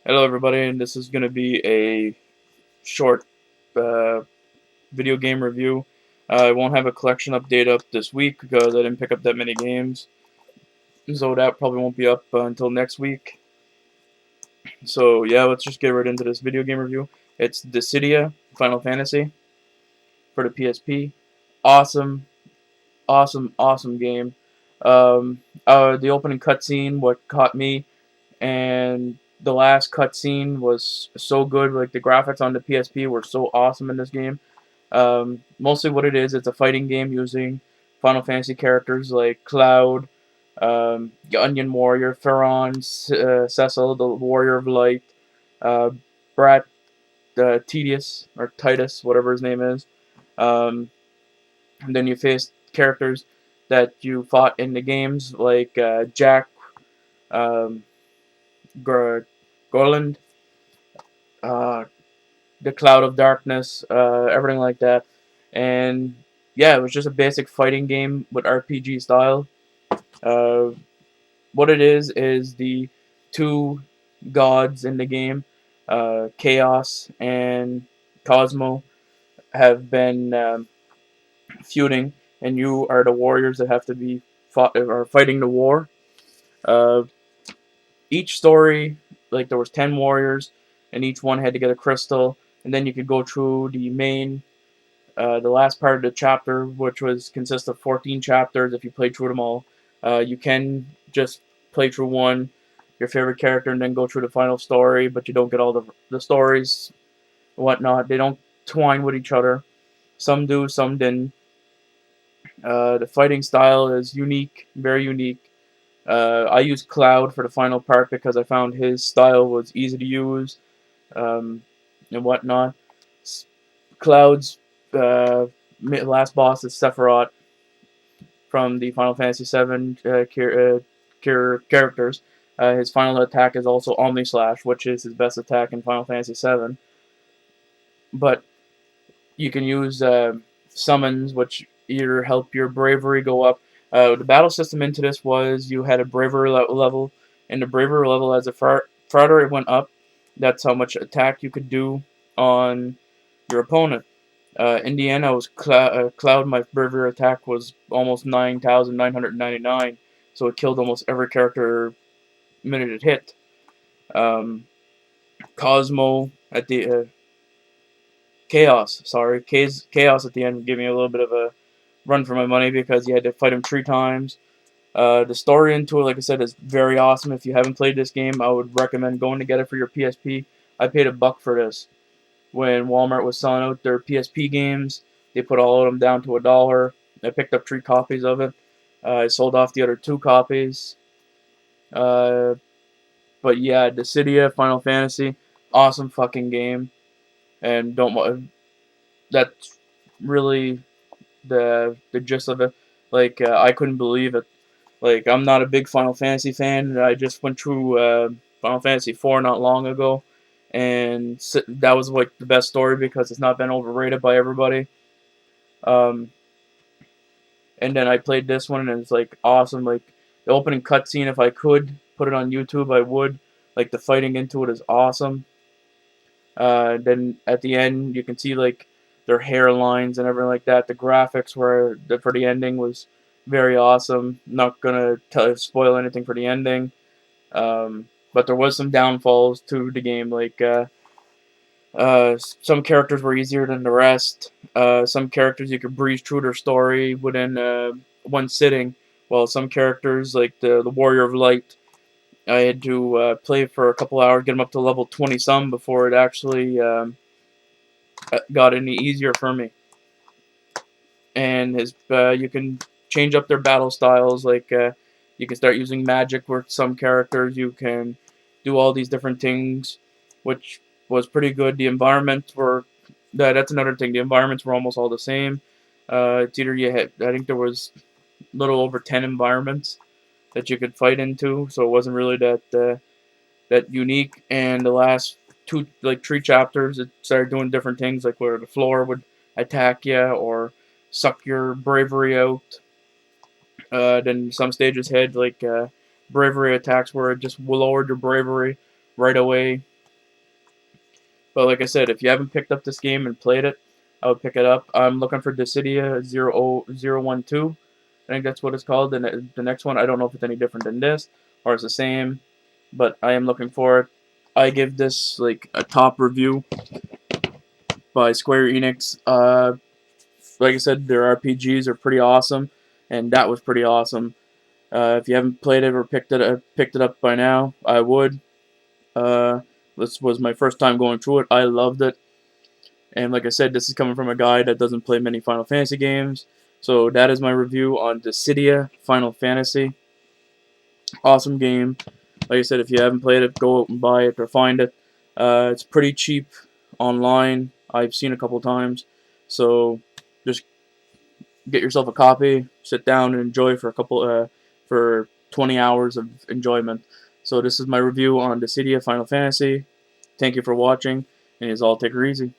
Hello, everybody, and this is going to be a short uh, video game review. I won't have a collection update up this week because I didn't pick up that many games, so that probably won't be up until next week. So yeah, let's just get right into this video game review. It's Dissidia Final Fantasy for the PSP. Awesome, awesome game. The opening cutscene, what caught me, and the last cutscene was so good. Like the graphics on the PSP were so awesome in this game. Mostly what it is, it's a fighting game using Final Fantasy characters like Cloud, the Onion Warrior, Pharaon, Cecil, the Warrior of Light, uh, Brat, Tedious, or Titus, whatever his name is. Um, and then you face characters that you fought in the games like Jack, um, Gorland, uh, the Cloud of Darkness, everything like that. And yeah, it was just a basic fighting game with RPG style. Uh, what it is the two gods in the game, Chaos and Cosmo, have been feuding, and you are the warriors that have to be are fighting the war. Uh, each story, like there was 10 warriors, and each one had to get a crystal, and then you could go through the main the last part of the chapter, which was consists of 14 chapters. If you play through them all, you can just play through one, your favorite character, and then go through the final story. But you don't get all the stories, and whatnot. They don't twine with each other. Some do, some didn't. The fighting style is unique, very unique. I used Cloud for the final part because I found his style was easy to use, um, and whatnot. Cloud's last boss is Sephiroth from the Final Fantasy VII characters. His final attack is also Omni Slash, which is his best attack in Final Fantasy VII. But you can use summons, which either help your bravery go up. The battle system into this was you had a bravery level, and the bravery level as a farther it went up, that's how much attack you could do on your opponent. In the end, I was Cloud. My bravery attack was almost 9,999, so it killed almost every character minute it hit. Um, Cosmo at the Chaos, sorry, Chaos at the end gave me a little bit of a run for my money because you had to fight him 3 times. The story into it, like I said, is very awesome. If you haven't played this game, I would recommend going to get it for your PSP. I paid $1 for this. When Walmart was selling out their PSP games, they put all of them down to $1. I picked up 3 copies of it. I sold off the other 2 copies. Uh, but yeah, Dissidia, Final Fantasy, awesome fucking game, and don't that's really the gist of it. Like I couldn't believe it. Like I'm not a big Final Fantasy fan. I just went through Final Fantasy 4 not long ago, and that was like the best story because it's not been overrated by everybody. Um, and then I played this one and it's like awesome. Like the opening cutscene, if I could put it on YouTube, I would. Like the fighting into it is awesome. Then at the end, you can see like their hairlines and everything like that. The graphics were for the ending was very awesome. Not gonna spoil anything for the ending, but there was some downfalls to the game. Like some characters were easier than the rest. Some characters you could breeze through their story within one sitting, while some characters like the Warrior of Light, I had to play for a couple hours, get them up to level 20 some before it actually got any easier for me. And his you can change up their battle styles. Like you can start using magic with some characters. You can do all these different things, which was pretty good. The environments were that's another thing. The environments were almost all the same. It's either you had I think there was a little over 10 environments that you could fight into, so it wasn't really that unique. And the last 3 chapters, it started doing different things, like where the floor would attack you or suck your bravery out. Then some stages had like bravery attacks where it just lowered your bravery right away. But like I said, if you haven't picked up this game and played it, I would pick it up. I'm looking for Dissidia 00012. I think that's what it's called. And the next one, I don't know if it's any different than this or it's the same, but I am looking for it. I give this like a top review by Square Enix. Like I said, their RPGs are pretty awesome, and that was pretty awesome. If you haven't played it or picked it up by now, I would. Uh, this was my first time going through it. I loved it. And like I said, this is coming from a guy that doesn't play many Final Fantasy games. So that is my review on Dissidia Final Fantasy. Awesome game. Like I said, if you haven't played it, go out and buy it or find it. It's pretty cheap online. I've seen a couple times. So just get yourself a copy, sit down and enjoy for 20 hours of enjoyment. So this is my review on Dissidia Final Fantasy. Thank you for watching, and it's all take her easy.